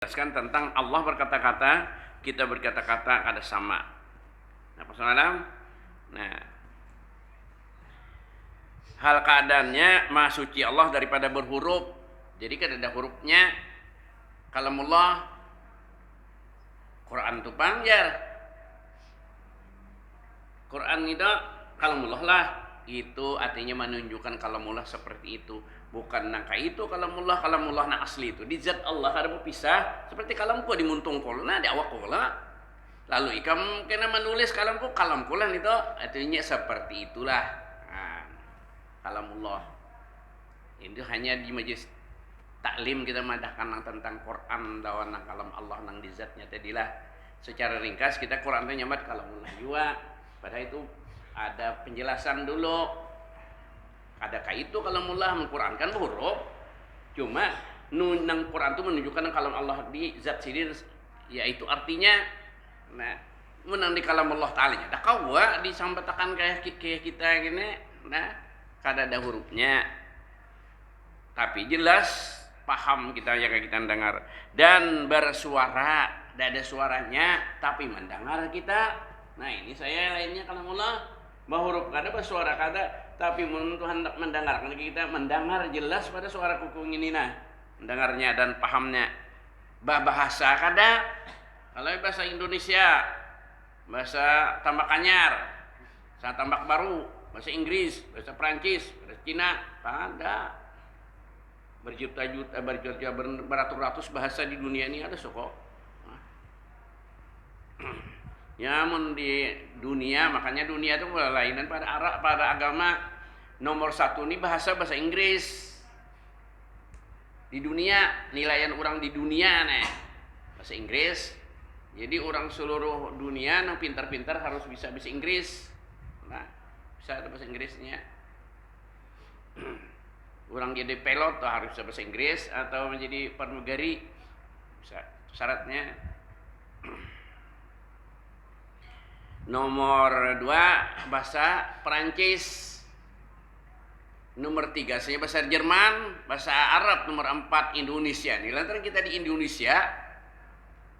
Jelaskan tentang Allah berkata-kata, kita berkata-kata ada sama. Nah, persoalan, nah, hal keadaannya maha suci Allah daripada berhuruf. Jadi kan ada hurufnya. Kalamullah, Quran itu panjar. Quran itu kalamullah lah. Itu artinya menunjukkan kalamullah seperti itu. Bukan nangka itu kalamullah na asli itu. Di zat Allah ada berpisah. Seperti kalamku dimuntung kolna di awak kola. Lalu ikam kena menulis kalamku kalam kolan itu artinya seperti itulah. Nah, kalamullah. Itu hanya di majelis taklim kita madahkan tentang Quran dawan kalam Allah nang di zatnya tadilah. Secara ringkas kita Quran itu nyamat kalamullah juga. Padahal itu ada penjelasan dulu. Adakah itu kalamullah mengqurankan huruf? Cuma nang Quran itu menunjukkan kalam Allah di zat sendiri, yaitu artinya. Nah, menang di kalamullah ta'ala nya. Dah kau disambatakan kayak kita gini, nah, kada ada hurufnya. Tapi jelas paham kita ya kayak kita dengar dan bersuara, tidak ada suaranya tapi mendengar kita. Nah, ini saya lainnya kalamullah huruf kada bersuara kada tapi Tuhan mendengarkan kita mendengar jelas pada suara kukung ini nah mendengarnya dan pahamnya. Bahasa kada kalau bahasa Indonesia bahasa Tambak Anyar, bahasa Tambak Baru, bahasa Inggris, bahasa Prancis, bahasa Cina ada berjuta-juta beratus-ratus bahasa di dunia ini ada soko. Ya, di dunia, makanya dunia itu kelainan pada agama nomor satu ini bahasa Inggris di dunia. Nilaian orang di dunia nih bahasa Inggris. Jadi orang seluruh dunia yang pintar-pintar harus bisa bahasa Inggris. Nah, bisa ada bahasa Inggrisnya. Orang jadi pilot harus bisa bahasa Inggris atau menjadi pramugari bisa, syaratnya. Nomor 2 bahasa Perancis. Nomor 3 saya bahasa Jerman, bahasa Arab. Nomor 4 Indonesia. Nih lantaran kita di Indonesia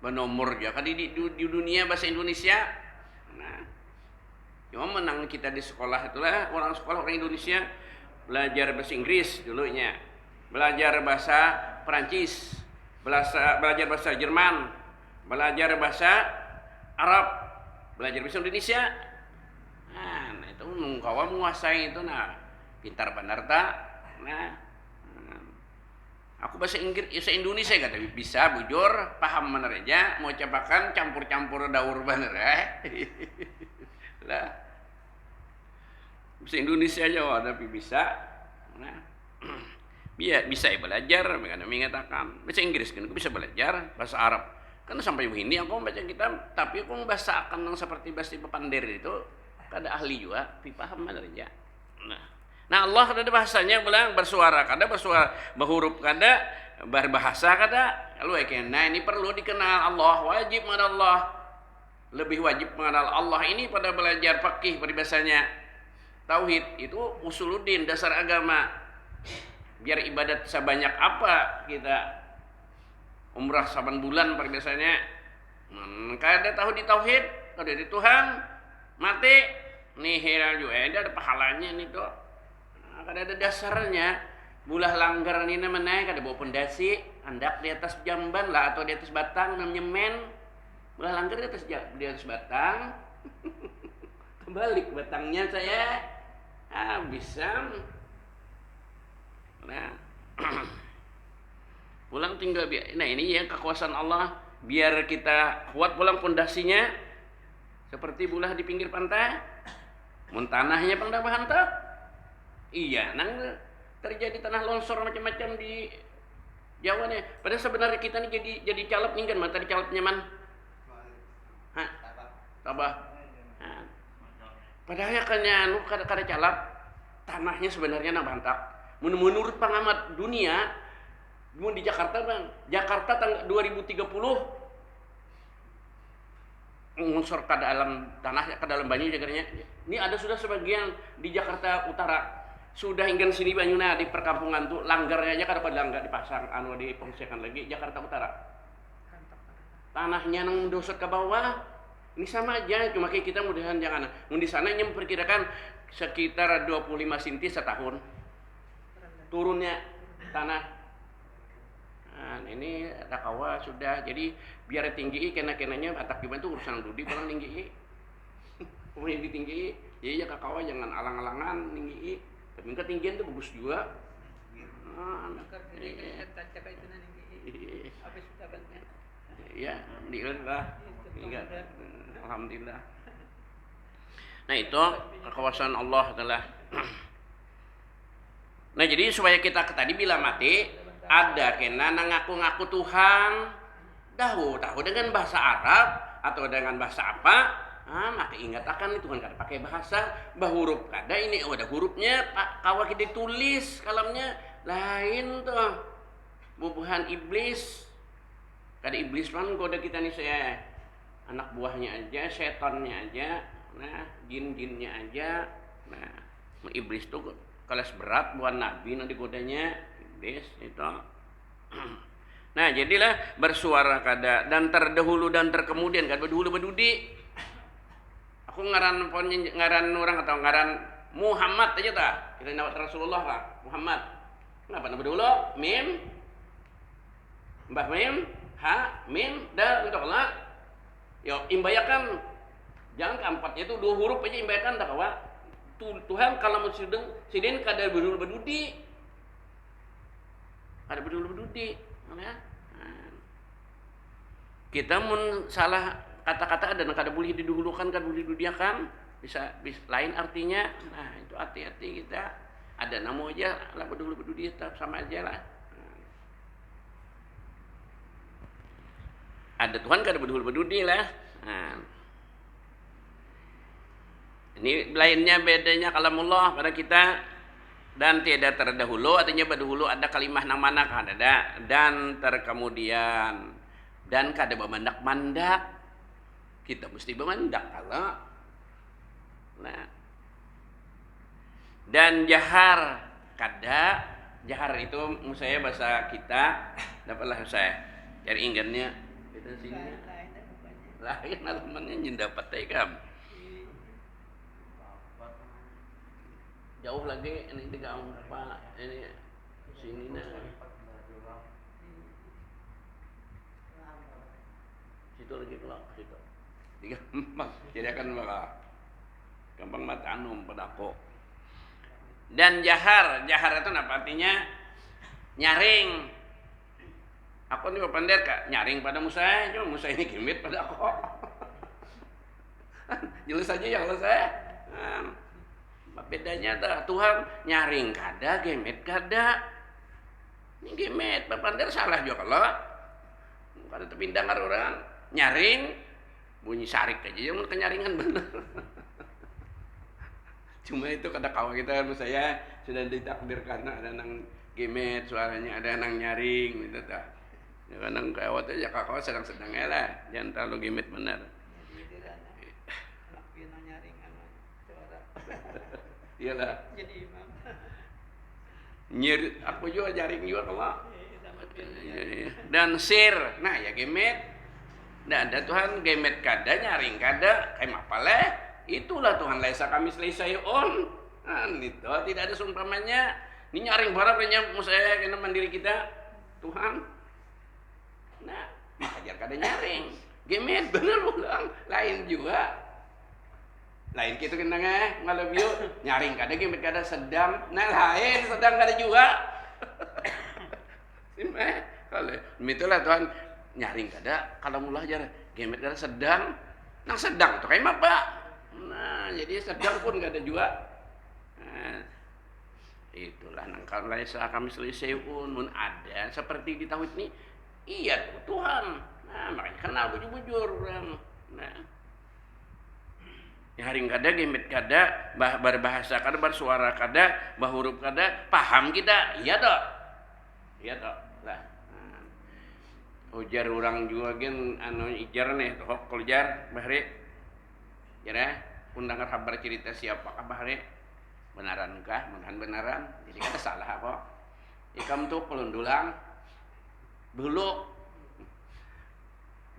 bernomor ya kan di dunia bahasa Indonesia. Nah, cuma menang kita di sekolah itulah orang Indonesia belajar bahasa Inggris dulunya, belajar bahasa Perancis, belajar bahasa Jerman, belajar bahasa Arab, belajar bahasa Indonesia. Nah itu kawan menguasai itu, nah pintar benar tak. Nah, aku bahasa Inggris, bahasa Indonesia kata bisa bujur, paham benar aja, mau cobakan campur-campur daur benar lah. Bahasa Indonesia aja tapi bisa. Nah, bisa belajar, karena mengatakan bahasa Inggris kan aku bisa belajar, bahasa Arab. Karena sampai ini aku baca kitab, tapi aku bahasa akan seperti bahasa Papandir itu kada ahli juga, tapi paham benar aja. Nah Allah ada bahasanya bilang bersuara, kada bersuara, berhuruf kada, berbahasa kada. Lalu nah ini perlu dikenal Allah, wajib mengenal Allah. Lebih wajib mengenal Allah ini pada belajar fikih peribahasanya. Tauhid itu usuluddin, dasar agama. Biar ibadat sebanyak apa kita umrah saban bulan peribahasanya. Kada tahu di tauhid, kada di Tuhan, mati nihil juga ada pahalanya nih tuh. Kada ada dasarnya. Bulah langgar ini namanya kada bawa pondasi, andak di atas jamban lah atau di atas batang nyemen. Bulah langgar di atas batang. Kebalik batangnya saya bisa. Nah, pulang tinggal nah ini ya kekuasaan Allah biar kita kuat pulang pondasinya seperti bulah di pinggir pantai. Mun tanahnya pangdah hantak. Iya, nang terjadi tanah longsor macam-macam di Jawa nih. Padahal sebenarnya kita nih jadi calap nih kan, mata di calap nyaman. Hah? Tabah. Nah. Padahal ya kan kada calap tanahnya sebenarnya nang bantak. Menurut pengamat dunia, di Jakarta bang, Jakarta tahun 2030 mengunsur ke dalam tanah, ke dalam banyu jagarnya. Ini ada sudah sebagian di Jakarta Utara. Sudah hingga sini banyuna di perkampungan tuh langgarnya aja kada pada langgar dipasang dipungsikan lagi Jakarta Utara. tanahnya nang dosot ke bawah. Ini sama aja, cuma kayak kita mudahan jangan. Di sana yang memperkirakan sekitar 25 cm setahun turunnya tanah. Nah, ini takawa sudah. Jadi biar tinggi kena-kenanya atak gimana tuh urusan dudi paling tinggi. Pokoknya ditinggi. Jadi ya kakawa jangan alang-alangan tinggi. Tapi ketinggian tuh bagus juga. Ya, diilah. Alhamdulillah. Nah itu kekuasaan Allah adalah. Nah jadi supaya kita tadi bila mati ada kena ngaku-ngaku Tuhan tahu dengan bahasa Arab atau dengan bahasa apa, maka ingat akan Tuhan kada pakai bahasa huruf kada ini ada hurufnya pak kawa kita tulis kalamnya lain tuh bubuhan iblis kada iblis kan goda kita nih saya anak buahnya aja setannya aja nah jin-jinnya aja nah iblis tuh kelas berat buat nabi nanti godanya iblis itu. Nah jadilah bersuara kada dan terdahulu dan terkemudian kada berdahulu berdudi. Aku ngaran orang atau ngaran Muhammad aja tak kita nawat Rasulullah lah Muhammad kenapa nama dulu mim mbah mim ha mim dal untuk Allah yo imbayakan jangan keempatnya itu 2 huruf aja imbayakan tak kawa Tuhan kalau mau sidin kada berdulu berdudi kada berdulu berdudi ya. Kita mun salah kata-kata dan kada boleh didahulukan kada boleh didiakan bisa lain artinya nah itu hati-hati kita ada nama aja lah berdulu berdudi tetap sama aja lah ada Tuhan kada berdulu berdudi lah ini lainnya bedanya kalamullah pada kita dan tiada terdahulu artinya berdahulu ada kalimah nang mana ada dan terkemudian dan kada bermandak-mandak kita mesti bermandak kalau nah dan jahar kada jahar itu saya bahasa kita dapatlah saya cari ingatnya kita sini lain alamannya yang dapat tekam jauh lagi ini digaung apa ini sini nah situ lagi kelak situ gampang jadi akan gampang mata anum pada aku dan jahar itu apa artinya nyaring aku nih pandai kak nyaring pada Musa cuma Musa ini gimit pada aku jelas aja yang saya bedanya dah Tuhan nyaring kada gemet kada ini gemet papandar salah juga kalau kada terpindah orang nyaring bunyi sarik aja yang kenyaringan bener cuma itu kada kawan kita saya sudah ditakdirkan ada nang gemet suaranya ada nang nyaring gitu tak nang kawat aja kakak sedang-sedang lah jangan terlalu gemet bener iyalah jadi imam nyir aku juga jaring juga kalau dan sir nah ya gemet nah ada Tuhan gemet kada nyaring kada kayak apa leh itulah Tuhan laisa kami selesaiun nah itu tidak ada seumpamanya ini nyaring barangnya saya kena mandiri kita Tuhan nah makajar kada nyaring gemet bener ulang lain juga lain gitu kena ngalem yuk nyaring kada gemet kada sedang nah lain sedang kada juga kalau itulah Tuhan nyaring kada kalau mulai aja gemet kada sedang nang sedang tuh kayak apa nah jadi sedang pun kada juga nah, itulah nang kalau laisa kami selesaiun mun ada seperti di tauhid ini iya Tuhan nah makanya kenal bujur-bujur orang nah haring kada gemet kada berbahasa kada bersuara kada bahuruf kada paham kita iya toh lah ujar orang juga gen anu ijar nih toh koljar bahri jara undangan kabar cerita siapakah bahri benarankah benaran jadi kada salah kok ikam tuh pelundulang beluk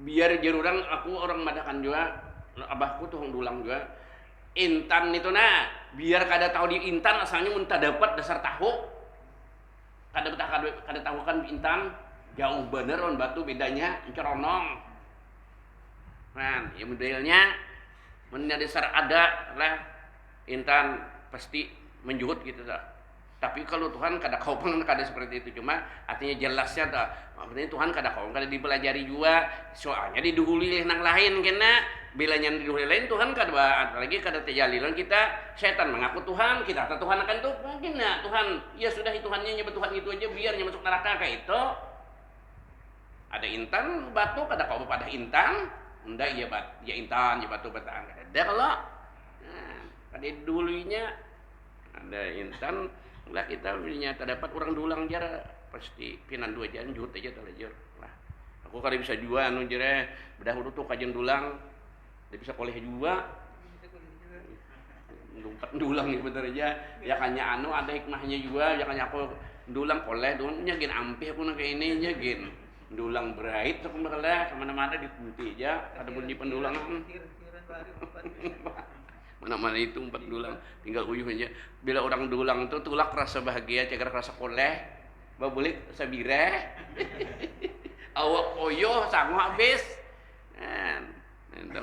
biar jerurang aku orang Madakan juga, abahku tuh dulang juga. Intan itu nah, biar kada tahu di intan asalnya muntah dapat dasar tahu. Kada tahu kan intan jauh bener on batu bedanya ceronong. Nah, ya modelnya mennya dasar ada lah intan pasti menjuhut gitu dah. Tapi kalau Tuhan kada kau pun kada seperti itu, cuma artinya jelasnya dah. Artinya Tuhan kada kau kada dipelajari juga, soalnya diduhuli nang lain kena bila yang diduhuli lain Tuhan kada apalagi kada terjalilan kita setan mengaku Tuhan, kita kata Tuhan akan tuh mungkin nah Tuhan ya sudah Tuhannya nyebut Tuhan itu aja biarnya masuk neraka kayak itu. Ada intan batu kada kau pada intan, ndak ya ya intan ya batu bataan kada kalau nah, kada dulunya ada intan lah kita punya terdapat orang dulang jar pasti pinan 2 jam juta aja terlajar lah aku kada bisa juga anu jere bedah urut tuh kajian dulang dia bisa koleh juga lompat dulang gitu bener aja ya kanya anu ada hikmahnya juga ya kanya aku dulang koleh dulangnya gin ampih aku nak kayak ini nya gin dulang berait sok merela kemana-mana dikunti aja ada bunyi pendulangan mana-mana itu 4 dulang tinggal uyuh aja bila orang dulang itu tulak rasa bahagia cegar rasa koleh babulik sabire awak oyo sangu habis kan itu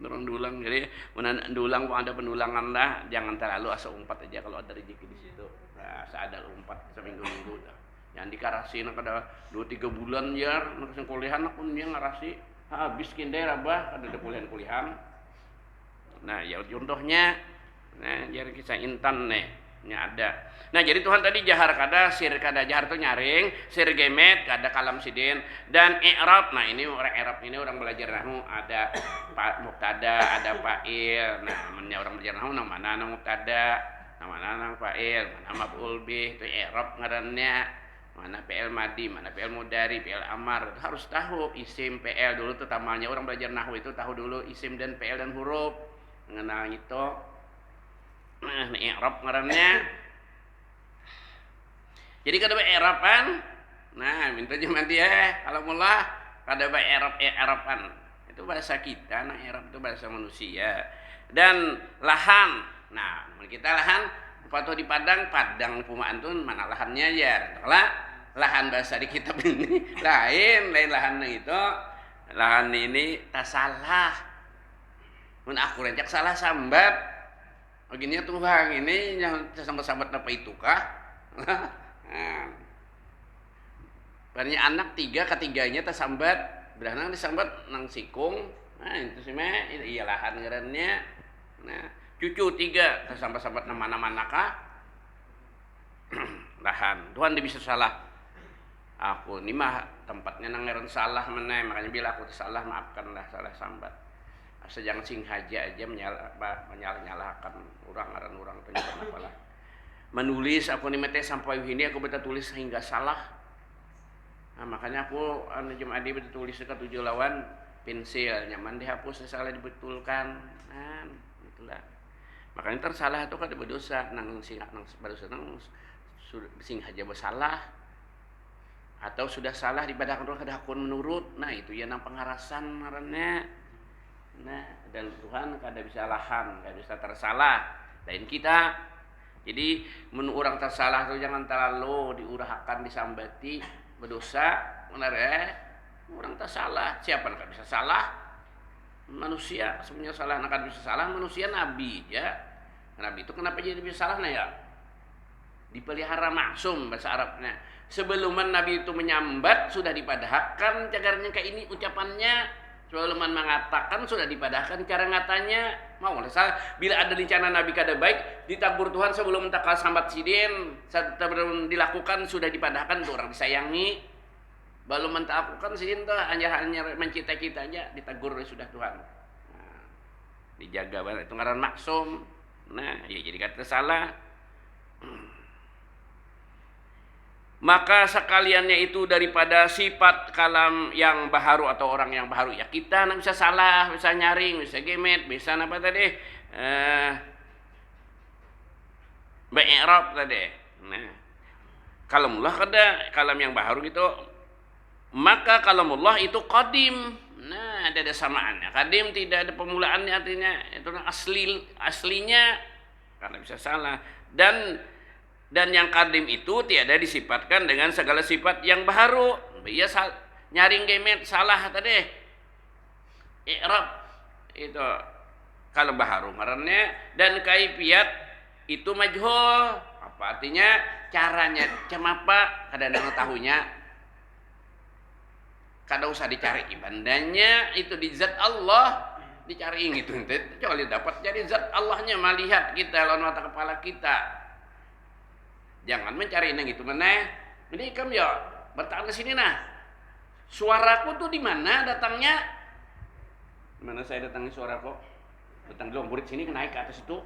orang dulang jadi mana dulang kok ada pendulangan lah jangan terlalu asa umpat aja kalau ada rezeki di situ nah seadal umpat seminggu-minggu dah yang dikarasi nak ada 2-3 bulan ya nak kuliahan aku dia ngarasi habis kinder abah kada ada kuliahan. Nah, ya contohnya nah jadi kisah intan nih ada. Nah, jadi Tuhan tadi jahar kada sir kada jahar tuh nyaring, sir gemet kada kalam sidin dan i'rab. Nah, ini orang i'rab ini orang belajar nahwu ada Pak mubtada, ada fa'il. Nah, orang belajar nahwu nang mana nang mubtada, nang mana nang fa'il, mana maf'ul bih, itu i'rab ngarannya. Mana PL madi, mana PL mudari, PL amar. Harus tahu isim PL dulu tuh tamanya orang belajar nahwu itu tahu dulu isim dan PL dan huruf. Mengenal itu nah i'rab ngarannya jadi kada bae i'raban nah minta jaman dia kalau mullah kada bae i'raban itu bahasa kita nah i'rab itu bahasa manusia dan lahan nah kita lahan foto di Padang Pumaan tuh mana lahannya ya lahan bahasa di kitab ini lain lahan itu lahan ini tak salah mun aku rencak salah sambat begini Tuhan ini yang sambat-sambat apa itu kah nah, banyak anak 3 ketiganya tersambat berana disambat nang sikung nah itu sih mah iya lahan ngarannya nah cucu 3 tersambat-sambat mana-mana kah lahan Tuhan dia bisa salah aku ini mah tempatnya nang ngaran salah mana makanya bila aku salah maafkanlah salah sambat sejang sing haja aja menyalahkan orang ternyata apalah menulis aku nih mete sampai ini aku beta tulis sehingga salah nah, makanya aku anu jam adi beta tulis ke 7 lawan pensil nyaman dihapus salah dibetulkan nah itulah makanya tersalah itu kada berdosa nang sing nang berdosa nang sing haja bersalah atau sudah salah dibadakan orang kada hakun menurut nah itu ya nang pengarasan ngarannya. Nah, dan Tuhan kada bisa lahan, kada bisa tersalah. Lain kita. Jadi, mun orang tersalah itu jangan terlalu diurahkan, disambati, berdosa, benar ya? Orang tersalah, siapa yang kada bisa salah? Manusia, semuanya salah, kada bisa salah manusia nabi ya. Nabi itu kenapa jadi bisa salah nah ya? Dipelihara maksum bahasa Arabnya. Sebelum Nabi itu menyambat sudah dipadahkan cagarnya kayak ini ucapannya. Sebelum mengatakan sudah dipadahkan cara ngatanya mau salah bila ada rencana Nabi kada baik ditagur Tuhan sebelum takal sambat sidin sebelum dilakukan sudah dipadahkan untuk orang disayangi belum mentakukan sidin tuh hanya mencintai kita aja ditagur sudah Tuhan nah, dijaga banget itu ngaran maksum nah ya jadi kata salah maka sekaliannya itu daripada sifat kalam yang baharu atau orang yang baharu ya kita bisa salah, bisa nyaring, bisa gemet, bisa apa tadi I'rab tadi. Nah, kalamullah kada kalam yang baharu gitu. Maka kalamullah itu qadim. Nah, Nah, ada samaannya. Kadim tidak ada pemulaannya, artinya itu aslinya karena bisa salah. Dan yang kadim itu tiada disifatkan dengan segala sifat yang baharu. Iya nyaring gemet salah tadi. I'rab itu kalau baharu ngarannya, dan kaifiat itu majhul. Apa artinya? Caranya cemapa kadang-kadang tahunya kada usah dicari ibandanya, itu di zat Allah dicariin gitu kecuali dapat jadi zat Allahnya melihat kita lawan mata kepala kita. Jangan mencari yang gitu mana. Jadi kamu ya bertahan ke sini nah. Suaraku tuh di mana datangnya? Mana saya datangi suaraku? Datang dulu murid sini naik ke atas itu.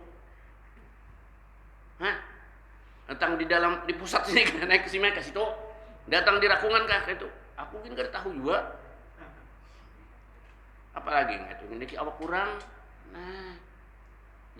Hah? Datang di dalam di pusat sini naik ke sini ke situ. Datang di rakungan kah itu? Aku mungkin gak tahu juga. Apalagi nggak tuh ini awak kurang. Nah,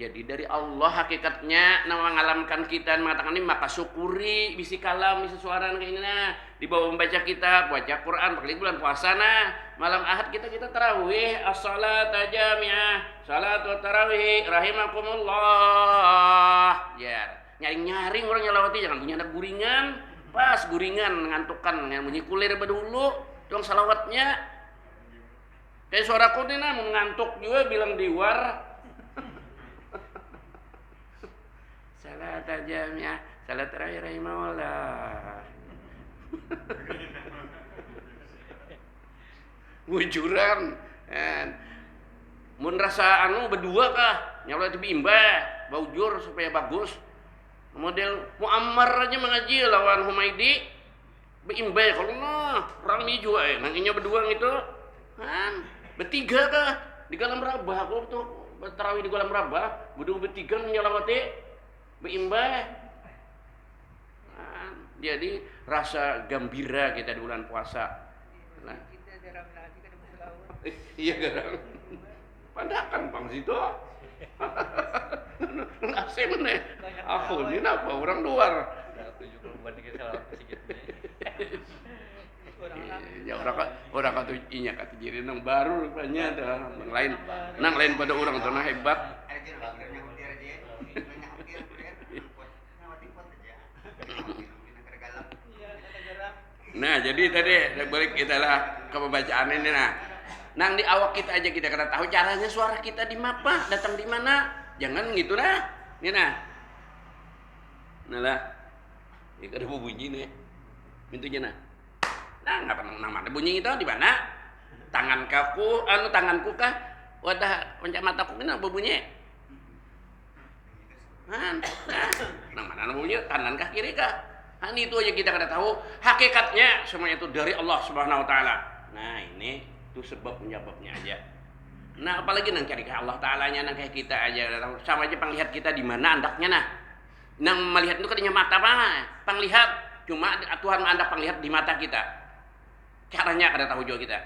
jadi dari Allah hakikatnya nama mengalamkan kita mengatakan ini, maka syukuri bisi kalam bisi suara kayak ini nah. Di bawah membaca kitab, baca Quran, apalagi bulan puasa nah. Malam Ahad kita tarawih, as-salat jami'ah, salat wa tarawih rahimakumullah. Ya, nyaring-nyaring orang nyelawati, jangan punya anak guringan. Pas guringan ngantukan yang bunyi kulir dulu dong salawatnya. Kayak suara kodina mengantuk juga bilang diwar. Salat jami'ah, salat tarawih rahimahullah. Bujuran. Mun rasa anu berdua kah nyala itu bimba baujur supaya bagus. Model Muammar aja mengaji lawan Humaidi beimbe kalau nah rami juga nanginya berdua gitu kan bertiga kah di dalam rabah kalau tuh tarawih di dalam rabah berdua bertiga menyelawati beimbe kan. Jadi rasa gembira kita di bulan puasa nah. Iya garang pandakan bang situ nasi mana? Aku ini apa orang luar? Ya orang kata inya kata jadi nang baru rupanya ada nang lain pada orang tanah hebat. Nah jadi tadi balik kita lah ke pembacaan ini nah. Nang di awak kita aja kita kena tahu caranya suara kita di mapa datang di mana. Jangan gitu nah. Ini nah. Nah lah. Ini ada bunyi nih. Pintunya nah. Nah ngapa nang mana bunyi itu di mana? Tangan tanganku kah? Wadah pencak mataku ini bunyi. Nah, nang mana bunyi? Kanan kah kiri kah? Nah, ini itu aja kita kena tahu hakikatnya semuanya itu dari Allah Subhanahu wa taala. Nah, ini itu sebab penyebabnya aja. Nah apalagi nang cari ke Allah Ta'alanya nang kayak kita aja sama aja penglihat kita di mana andaknya nah. Nang melihat itu kadinya mata mana? Penglihat cuma Tuhan andak penglihat di mata kita. Caranya kada tahu juga kita.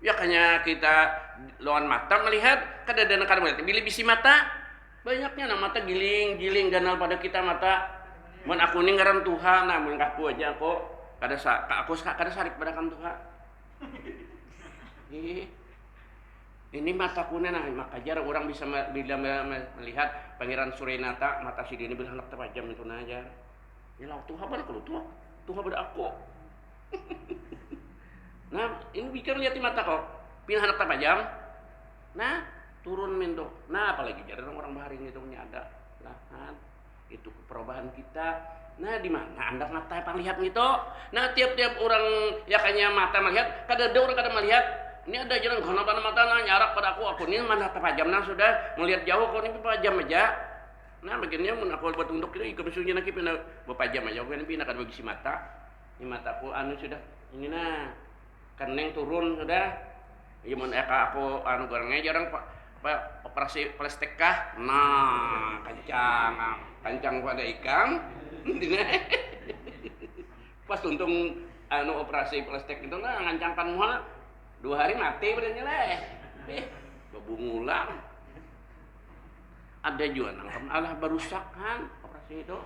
Ya kayaknya kita lawan mata melihat kada ada kada melihat. Bila bisi mata banyaknya nang mata giling ganal pada kita mata. Mun aku ning ngaran Tuhan nah mun aku aja kok kada sarik pada kan Tuhan. Ini mataku nah maka jarang orang bisa bila melihat Pangeran Surenata mata si ini bilang anak terpajam itu aja. Ya lah Tuhan pada kalau Tuhan pada aku. Nah ini bikin lihat di mata kok pindah anak terpajam. Nah turun mendo. Nah apalagi jarang orang bahari itu punya ada lah kan itu perubahan kita. Nah di mana anda mata panglihat gitu. Nah tiap-tiap orang ya kayaknya mata melihat kada ada orang kada melihat. Ini ada jalan kono pada mata nah nyarak pada aku ini mana terpajam nah sudah melihat jauh kau ini pajam aja. Nah begini mun aku buat untuk itu ikut sunya nak pindah berpajam aja. Aku ini pindah kada bagi si mata. Ini mataku anu sudah ini nah keneng turun sudah. Ya mun aku anu gorengnya jarang operasi plastik kah? Nah kancang pada ikan. Pas untung anu operasi plastik itu nah ngancangkan muha 2 hari mati berarti lah. Bebungulang. Ada juga nang Allah barusak kan operasi itu.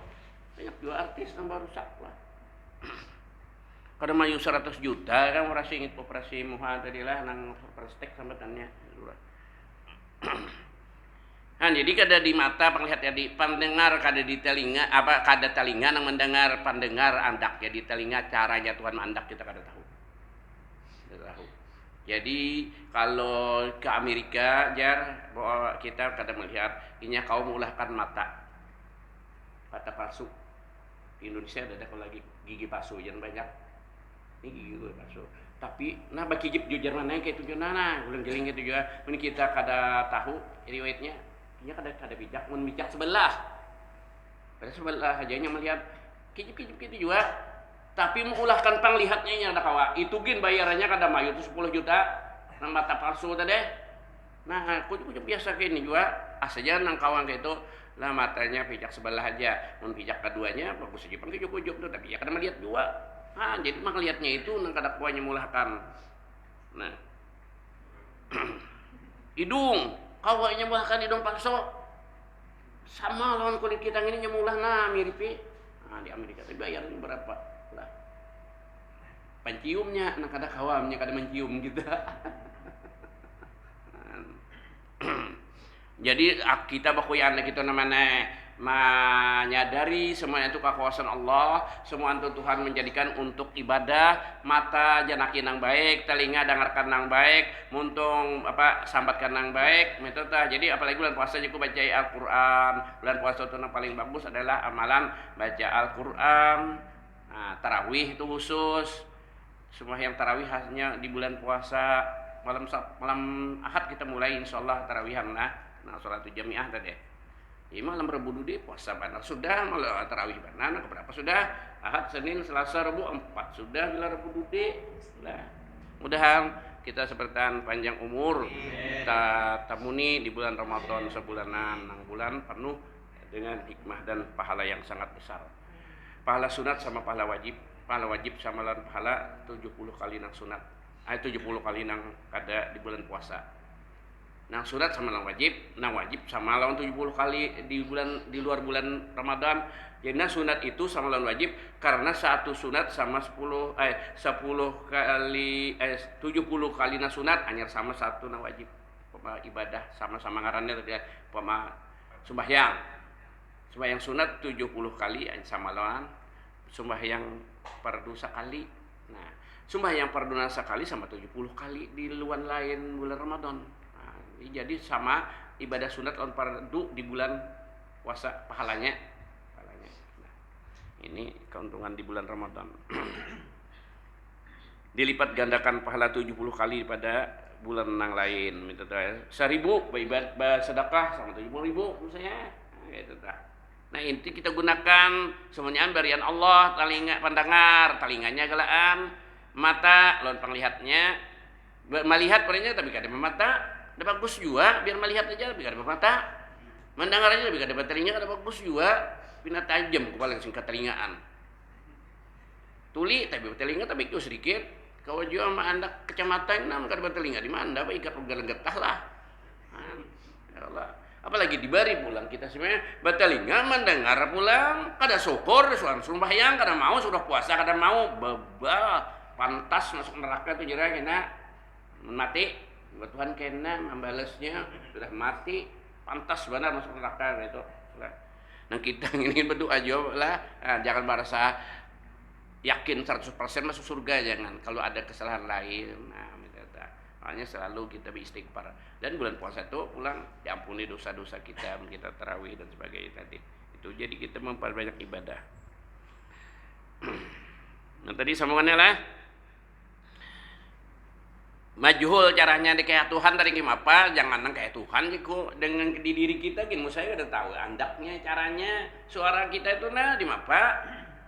Banyak juga artis yang barusak lah. kada mayu 100 juta kan operasi muha tadi lah nang perstek sambetannya. Nah, jadi kada di mata penglihat ya di pendengar kada di telinga apa kada telinga nang mendengar pendengar andak ya di telinga caranya Tuhan mandak kita kada tahu. Kada tahu. Jadi kalau ke Amerika jar bahwa kita kada melihat inya kaum ulahkan mata palsu. Di Indonesia ada kalau lagi gigi palsu yang banyak. Ini gigi gue palsu. Tapi nah bagi jujur mana kayak tujuan nah ulang jeling itu juga ini kita kada tahu riwayatnya. Inya kada bijak, mun bijak sebelah. Pada sebelah aja nya melihat kijip-kijip gitu juga. Tapi mengulahkan panglihatnya nya ada kawa. Itu gin bayarannya kada mayu itu 10 juta nang mata palsu tadi. Nah, kujuk biasa kayak ini juga. Asaja nang kawan kayak itu lah matanya pijak sebelah aja. Mun pijak keduanya bagus aja pan kujuk-kujuk tuh tapi ya kada melihat juga. Nah, jadi mah lihatnya itu nang kada kuanya mulahkan. Nah. Hidung kawanya bahkan hidung palsu sama lawan kulit kita ini nyemulah nah mirip nah di Amerika tapi bayarnya berapa lah penciumnya nah kada kawamnya kada mencium kita jadi kita bakuyan kita namanya menyadari semuanya itu kekuasaan Allah, semua itu Tuhan menjadikan untuk ibadah, mata janakin nang baik, telinga dengarkan nang baik, muntung apa sambatkan nang baik, metode. Jadi apalagi bulan puasa juga baca Al-Qur'an. Bulan puasa itu yang paling bagus adalah amalan baca Al-Qur'an. Nah, tarawih itu khusus. Semua yang tarawih hanya di bulan puasa, malam Ahad kita mulai insyaallah tarawihan nah salat jamiah tadi. Ya malam Rabu dudi puasa benar sudah malam tarawih benar keberapa sudah Ahad Senin Selasa Rabu 4 sudah bila Rabu dudi lah mudahan kita seperti panjang umur kita tamuni di bulan Ramadan sebulanan nang bulan penuh dengan hikmah dan pahala yang sangat besar. Pahala sunat sama pahala wajib sama lawan pahala 70 kali nang sunat 70 kali nang kada di bulan puasa. Nang sunat sama nang wajib sama lawan 70 kali di luar bulan Ramadan. Jadi sunat itu sama lawan wajib karena satu sunat sama 10 kali 70 kali nang sunat hanya sama satu nang wajib. Ibadah sama-sama ngarannya tadi sembahyang. Sembahyang sunat 70 kali sama lawan sembahyang fardu sekali. Nah, sembahyang fardu sekali sama 70 kali di luar lain bulan Ramadan. Jadi sama ibadah sunat lawan fardu di bulan puasa pahalanya. Nah, ini keuntungan di bulan Ramadan. Dilipat gandakan pahala 70 kali pada bulan yang lain. Misalnya 1000 beribadah sedekah sama 70.000 misalnya. Nah, gitu dah. Nah, inti kita gunakan semuanya barian Allah, telinga pendengar, telinganya gelaan, mata lawan penglihatnya. Melihat palingnya tapi kada mata. Ada bagus juga biar melihat aja lebih kada mata, mendengar aja lebih kada telinga kada bagus juga, pina tajam kepala singkat telingaan. Tuli tapi telinga tapi itu sedikit. Kau juga sama anda kecamatan nam kada telinga di mana apa ikat ugal getah lah. Ya Allah. Apalagi dibari pulang kita sebenarnya batelinga mendengar pulang kada syukur soal sembahyang kada mau sudah puasa kada mau bebal pantas masuk neraka itu jera kena mati. Tuhan kena membalasnya sudah mati pantas benar masuk neraka itu. Nah kita ingin berdoa juga lah jangan merasa yakin 100% masuk surga jangan kalau ada kesalahan lain. Nah makanya selalu kita beristighfar dan bulan puasa itu pulang diampuni dosa-dosa kita tarawih dan sebagainya tadi itu jadi kita memperbanyak ibadah. Nah tadi sambungannya lah majhul caranya di kayak Tuhan tadi gimana apa jangan nang kayak Tuhan jiku dengan di diri kita gini saya udah tahu andaknya caranya suara kita itu nah di apa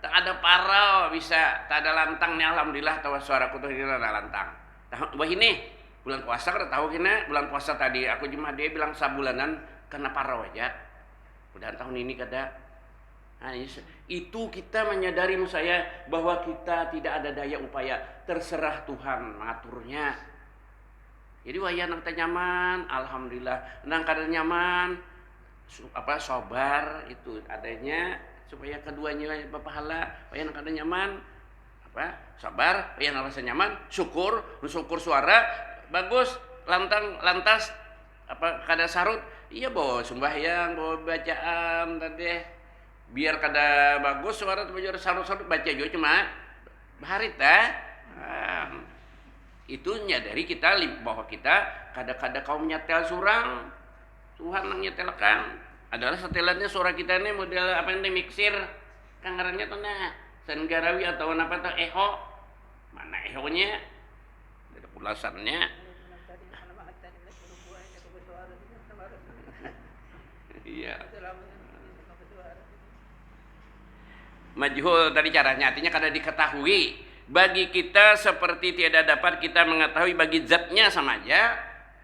tak ada parau bisa tak ada lantangnya alhamdulillah tahu suaraku tuh ini ada lantang wah ini bulan puasa udah tahu kena bulan puasa tadi aku cuma dia bilang sabulanan karena parau aja udah tahun ini kada. Nah, itu kita menyadari saya bahwa kita tidak ada daya upaya terserah Tuhan mengaturnya. Jadi waya nang nyaman, alhamdulillah. Nang kada nyaman, sabar itu adanya supaya keduanya berpahala. Waya nang kada nyaman, sabar, yang rasa nyaman, syukur suara bagus, lantas kada sarut, iya bawa sembahyang, bawa bacaan tadi, biar kada bagus suara tu sarut baca juga cuma baharita. Itu nyadari kita bahwa kita kada kaum nyetel surang, Tuhan yang nyetelkan adalah setelannya suara kita ini model apa ini mixer kangarannya tuh senggarawi atau apa tuh eho, mana ehonya ada ulasannya. Iya. Majhul tadi caranya, artinya kada diketahui. Bagi kita seperti tiada dapat kita mengetahui, bagi zatnya sama aja.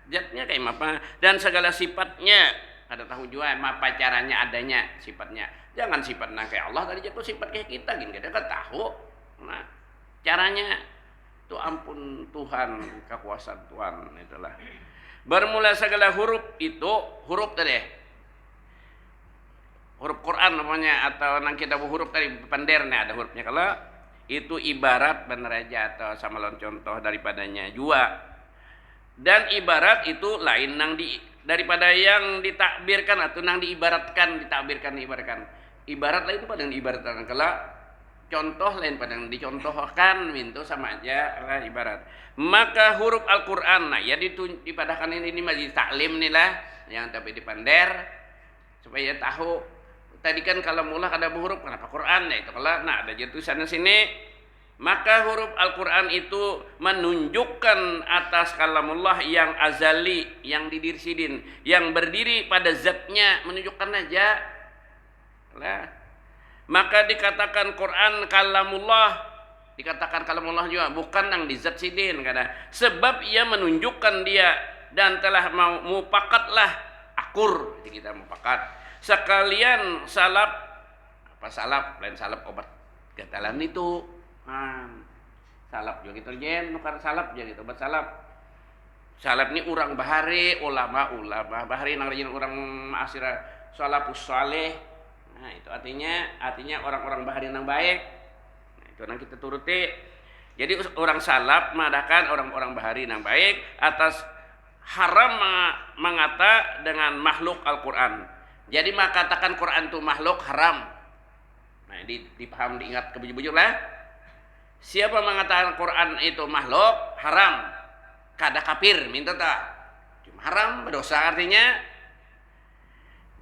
Zatnya kayak apa dan segala sifatnya kada tahu juga apa caranya adanya sifatnya. Jangan sifatnya kayak Allah tadi jatuh sifat kayak kita gini kita kan tahu. Nah, caranya itu ampun Tuhan, kekuasaan Tuhan itulah. Bermula segala huruf itu huruf tadi. Huruf Quran namanya atau nang kita huruf tadi pendernya ada hurufnya. Kalau itu ibarat benar aja atau sama lawan contoh daripadanya jua. Dan ibarat itu lain nang daripada yang ditakbirkan atau nang diibaratkan, ditakbirkan. Ibarat lain itu pada yang diibaratkan. Kalau contoh lain pada yang dicontohkan, itu sama aja lah ibarat. Maka huruf Al-Quran, nah ya dipadahkan ini masih taklim nih lah, yang tapi dipander supaya tahu. Tadi kan kalau mula ada huruf, kenapa Quran? Nah itu kalau ada jatuh sana sini. Maka huruf Al-Quran itu menunjukkan atas kalamullah yang azali, yang didirsidin, yang berdiri pada zatnya, menunjukkan aja. Nah, maka dikatakan Quran kalamullah, dikatakan kalamullah juga, bukan yang di zat sidin. Karena sebab ia menunjukkan dia dan telah mupakatlah akur, jadi kita mupakat. Sekalian salap, apa salap, lain salap obat gatalan itu. Salap juga gitu jen, nukar salap jadi obat salap. Salap ini orang bahari, ulama bahari nang rajin orang asira salafus saleh. Nah, itu artinya orang-orang bahari nang baik. Nah, itu nang kita turuti. Jadi orang salaf mengadakan orang-orang bahari nang baik atas haram mengata dengan makhluk Al-Quran. Jadi katakan Quran itu makhluk haram. Nah, dipaham diingat kebujur-bujur lah. Siapa mengatakan Quran itu makhluk haram, kada kafir, minta tak? Cuma haram berdosa, artinya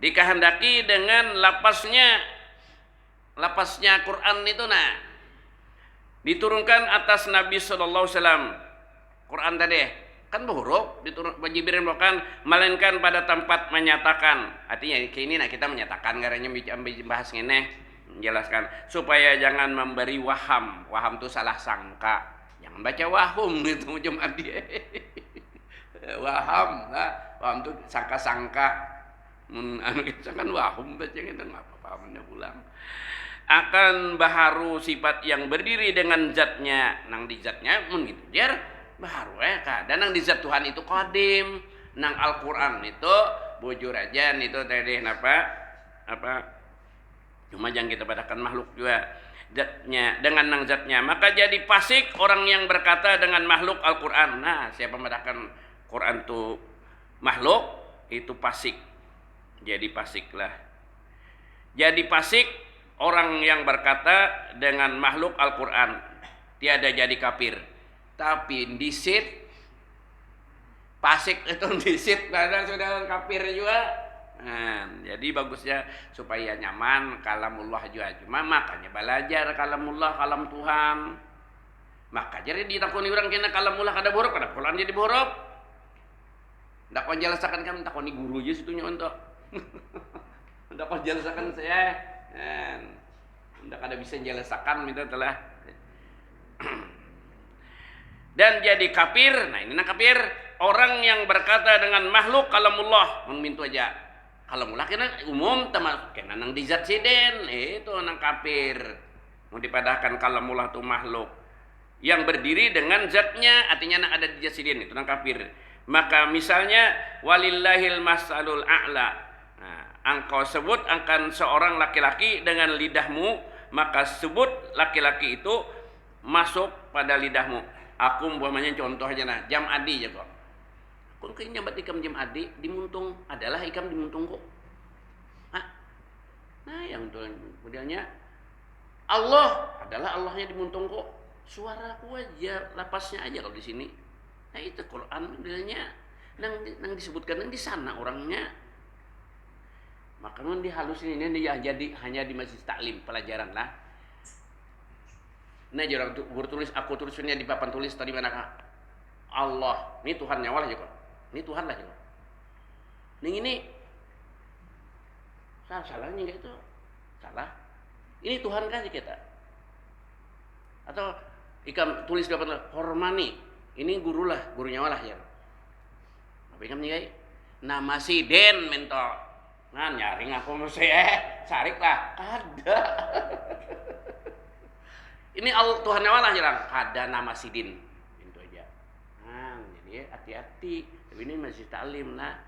dikehendaki dengan lapasnya Quran itu diturunkan atas Nabi sallallahu alaihi wasallam. Quran tadi kan berhuruf diturun Jibril bahkan melainkan pada tempat menyatakan. Artinya kini kita menyatakan garanya bahas ngene. Menjelaskan supaya jangan memberi waham itu salah sangka, jangan baca wahum itu cuma dia waham itu sangka-sangka kita kan wahum baca gitu nggak apa-apa pulang akan baharu sifat yang berdiri dengan zatnya nang di zatnya gitu biar baharu dan nang di zat Tuhan itu qadim nang Al-Quran itu bujur aja itu tadi apa cuma jangan kita padakan makhluk juga zatnya dengan nang zatnya, maka jadi fasik orang yang berkata dengan makhluk Al-Quran. Nah, siapa mengatakan Quran itu makhluk itu fasik, jadi fasik lah. Jadi fasik orang yang berkata dengan makhluk Al-Quran, tiada jadi kafir. Tapi disit fasik itu disit ada sudah kafir juga. Nah, jadi bagusnya supaya nyaman kalamullah juga. Cuma makanya belajar kalamullah, kalam Tuhan. Maka jadi ditakoni orang kena kalamullah kada borok, kada Quran jadi borok. Ndak kon jelasakan kan takoni guru aja situnya untuk. Ndak kon jelasakan saya. Ndak kada bisa jelasakan minta telah. Dan jadi kafir. Nah, ini kafir orang yang berkata dengan makhluk kalamullah, memintu aja. Kalau mulai kena umum termasuk kena nang dizat siden itu nang kafir. Mau dipadahkan kalau mulai itu makhluk yang berdiri dengan zatnya, artinya nang ada di zat siden itu nang kafir. Maka misalnya walillahil masalul a'la. Nah, engkau sebut akan seorang laki-laki dengan lidahmu, maka sebut laki-laki itu masuk pada lidahmu. Aku umpamanya contoh aja nah, jam adi aja kok. Kun kayaknya nyambat ikam jam adi dimuntung adalah ikam dimuntung kok. Nah, yang itu kemudiannya Allah adalah Allahnya dimuntung kok. Suaraku aja, lapasnya aja kalau di sini. Nah itu Quran modelnya nang disebutkan nang di sana orangnya. Maka nun dihalusin ini dia jadi hanya di masjid taklim pelajaran lah. Nah jarang bertulis aku tulisnya di papan tulis tadi mana kak? Allah, ini Tuhan nyawa lah juga. Ini Tuhan lah juga. Ini salahnya enggak itu? Salah. Ini Tuhan kan kita. Atau ikam tulis di papan Hormani. Ini gurunya lah ya. Apa ikam nyigai? Nama si Den mentok. Nah nyaring aku mesti sarik lah. Ada. Ini Tuhan nyawa lah jarang. Ada nama Sidin. Itu aja. Nah, jadi hati-hati. Tapi ini masih taklim lah.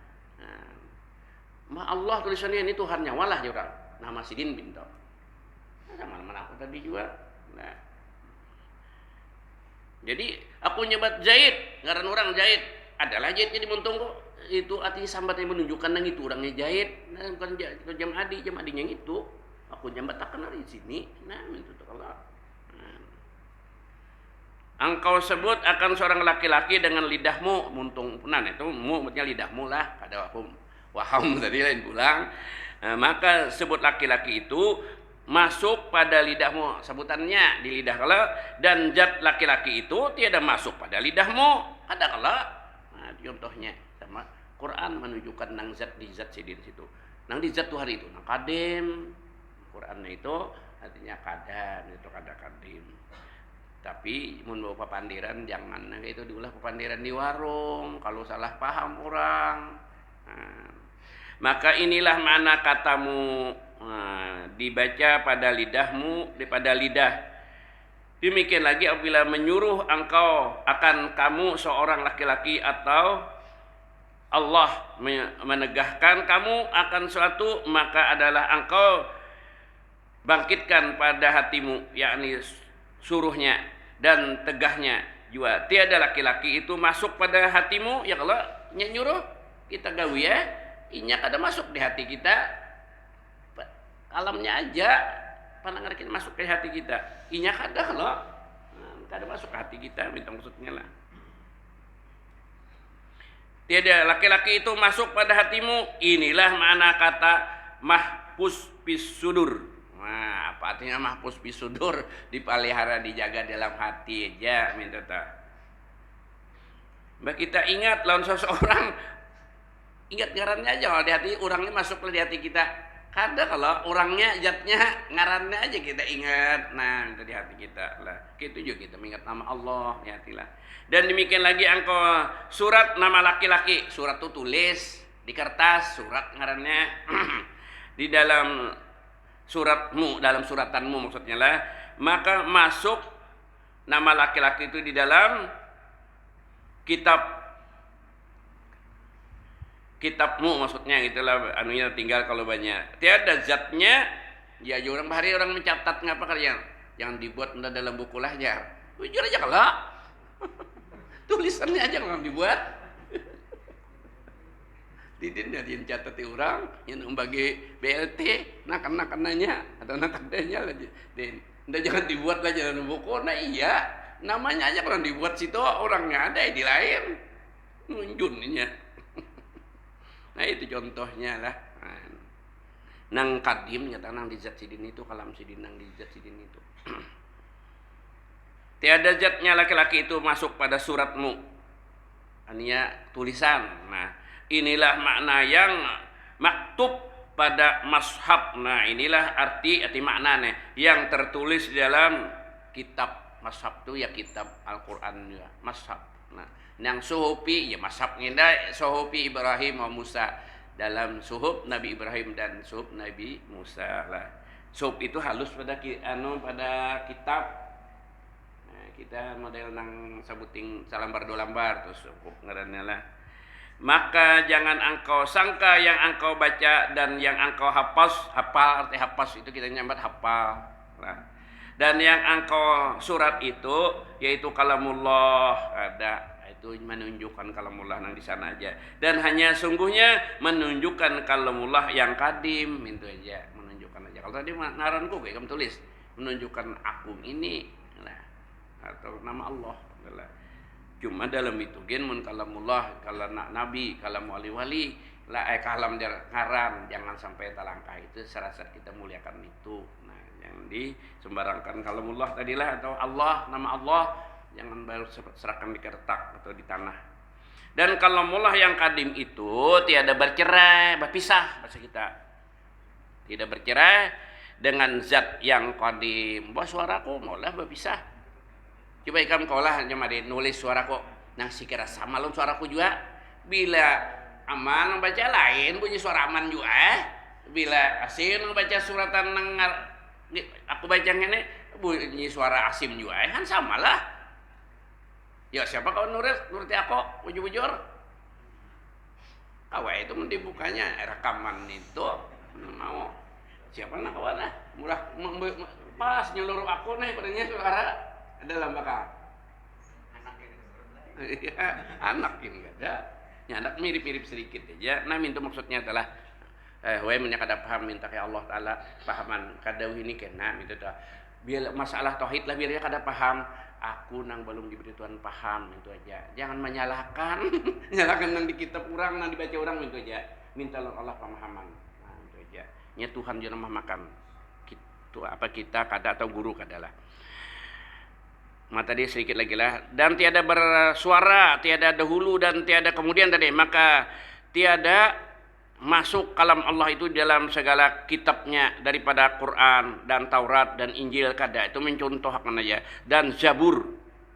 Nah, Allah tulisannya ini Tuhan nyawa lah jarang. Nama Sidin bintu. Nah, mana aku tadi juga. Nah. Jadi aku nyebat Zaid, ngaran orang Zaid. Adalah Zaidnya dimuntung kok. Itu artinya sambatnya menunjukkan nang itu orangnya Zaid. Nah, bukan jam adinya yang itu. Aku nyambat takkan dari sini. Nah, itu kalau engkau sebut akan seorang laki-laki dengan lidahmu muntung punan itu maksudnya lidahmu lah pada waham tadi lain pulang. Maka sebut laki-laki itu masuk pada lidahmu sebutannya di lidah kala dan zat laki-laki itu tiada masuk pada lidahmu ada kala. Nah, contohnya sama Quran menunjukkan nang zat di zat sidin situ. Nang di zat tuh hari itu nang kadem. Qurannya itu artinya kadam itu kada kadim. Tapi mun bawa papandiran jangan itu diulah papandiran di warung kalau salah paham orang. Nah, maka inilah makna katamu dibaca pada lidahmu daripada lidah. Demikian lagi apabila menyuruh engkau akan kamu seorang laki-laki atau Allah menegahkan kamu akan suatu maka adalah engkau bangkitkan pada hatimu yakni suruhnya dan tegahnya juga tiada laki-laki itu masuk pada hatimu ya kalau nyuruh kita gawe ya inya kada masuk di hati kita kalamnya aja pandangan kita masuk ke hati kita inya kada kalau kada masuk ke hati kita minta maksudnya lah tiada laki-laki itu masuk pada hatimu inilah makna kata mahpus bisudur. Nah, apa artinya mahpus bisudur dipelihara dijaga dalam hati aja minta tak. Mbak kita ingat lawan seseorang ingat ngarannya aja kalau di hati orangnya masuk di hati kita. Kada kalau orangnya zatnya ngarannya aja kita ingat. Nah, itu di hati kita lah. Gitu juga kita mengingat nama Allah di hati lah. Dan demikian lagi engkau surat nama laki-laki. Surat itu tulis di kertas, surat ngarannya di dalam suratmu, dalam suratanmu maksudnya lah. Maka masuk nama laki-laki itu di dalam kitabmu maksudnya gitulah anunya tinggal kalau banyak tiada zatnya ya orang bahari orang mencatat ngapa kalian yang dibuat dalam buku lah ya jujur aja kalau tulisannya aja kalau dibuat Didin jadi yang catat orang yang membagi BLT nakan-nakannya atau nakadanya lah din ndak jangan dibuat lah dalam buku nah iya namanya aja kalau dibuat situ orangnya ada di lain nunjunnya. Nah itu contohnya lah. Nang kadim nyata nang di zat sidin itu kalam sidin nang di zat sidin itu. Tiada zatnya laki-laki itu masuk pada suratmu. Ania tulisan. Nah, inilah makna yang maktub pada mashab. Nah, inilah arti maknanya yang tertulis di dalam kitab mashab itu ya kitab Al-Qur'an ya, mashab. Nah, yang suhupi ya mashab nginda suhupi Ibrahim wa Musa dalam suhub Nabi Ibrahim dan suhub Nabi Musa lah. Suhub itu halus pada pada kitab. Nah, kita model nang sabuting salambar dua lambar terus suhub ngaranna lah. Maka jangan engkau sangka yang engkau baca dan yang engkau hafal arti hafal itu kita nyambat hafal lah. Dan yang engkau surat itu yaitu kalamullah, ada itu menunjukkan kalamullah nang di sana aja. Dan hanya sungguhnya menunjukkan kalamullah yang kadim, itu aja, menunjukkan aja. Kalau tadi ngaranku kayak kamu tulis menunjukkan agung ini nah, atau nama Allah adalah cuma dalam itu gen mun kalamullah kalau nabi kalam wali-wali lah kalam ngaran jangan sampai talangkah itu serasa kita muliakan itu. Nah yang disembarangkan kalamullah tadilah atau Allah nama Allah jangan baru serahkan di kertak atau di tanah. Dan kalamullah yang kadim itu tiada bercerai berpisah bahasa kita, tidak bercerai dengan zat yang kadim. Bahwa suaraku maulah berpisah. Coba ikam kaulah cuma nulis suaraku nang sikira sama lo suaraku juga. Bila aman baca lain bunyi suara aman juga. Bila asin baca suratan nang aku baca ngene bunyi suara asim juga kan sama lah. Ya siapa kau nuruti aku bujur-bujur. Kawa itu dibukanya rekaman itu mau siapa nak kawan lah murah pas nyeluruh aku nih padanya suara adalah bakal anak ini ada ya anak mirip-mirip sedikit aja. Nah minta maksudnya adalah wae menyak kada paham minta ke Allah taala pahaman kadau ini kena minta dah biar masalah tauhid lah biar dia kada paham aku nang belum diberi Tuhan paham itu aja. Jangan menyalahkan nyalahkan nang di kitab orang nang dibaca orang itu aja. Minta Allah pemahaman. Nah itu aja. Nya Tuhan jangan makan gitu apa kita kada atau guru kadalah. Mata dia sedikit lagi lah. Dan tiada bersuara, tiada dahulu dan tiada kemudian tadi. Maka tiada masuk kalam Allah itu dalam segala kitabnya daripada Quran dan Taurat dan Injil kada. Itu mencontohkan aja. Dan Zabur.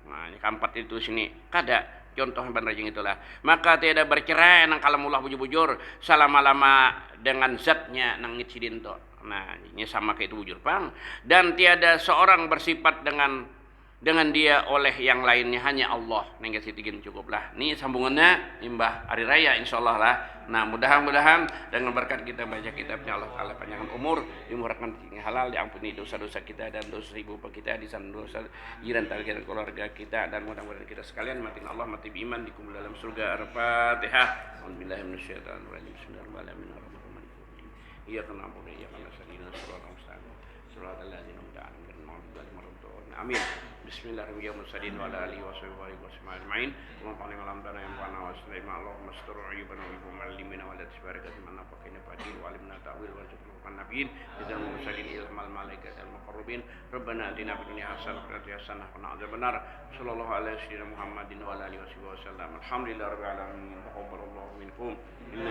Nah, ini keempat itu sini kada. Contoh benar yang itulah. Maka tiada bercerai nang kalamullah bujur-bujur selama-lama dengan zatnya nang ngitsidin to. Nah, ini sama kayak itu bujur pang. Dan tiada seorang bersifat dengan dia oleh yang lainnya hanya Allah. Nengga sitigin cukuplah. Ini sambungannya imbah hari raya insyaallah lah. Nah, mudah-mudahan dengan berkat kita baca kitabnya Allah Taala panjangkan umur, dimurahkan rezeki halal, diampuni dosa-dosa kita dan dosa ibu bapak kita, disan dosa jiran tangga keluarga kita dan mudah-mudahan kita sekalian mati Allah mati beriman dikumpul dalam surga. Al-Fatihah. Alhamdulillah minasyaitonir rajim. Bismillahirrahmanirrahim. Iyyaka na'budu wa iyyaka nasta'in. Shiratal ladzina an'amta 'alaihim ghairil maghdubi 'alaihim waladdallin. Amin. Bismillahirrahmanirrahim wa ala alihi wa sahbihi wa ajma'in. Allahumma qani alam dana yang wana wa sulaima Allahumma astur ayyubana wa mu'allimina wa la tasbaraka man nafaqina fadil wa alimna ta'wil wa jukran nabiyyin bidzal mursalin ilmal malaikat al muqarrabin rabbana atina fid dunya hasanah wa fil hasanah wa qina adzabannar sallallahu alaihi wasallam Muhammadin wa ala alihi wa sahbihi wasallam alhamdulillahi rabbil alamin taqabbalallahu minkum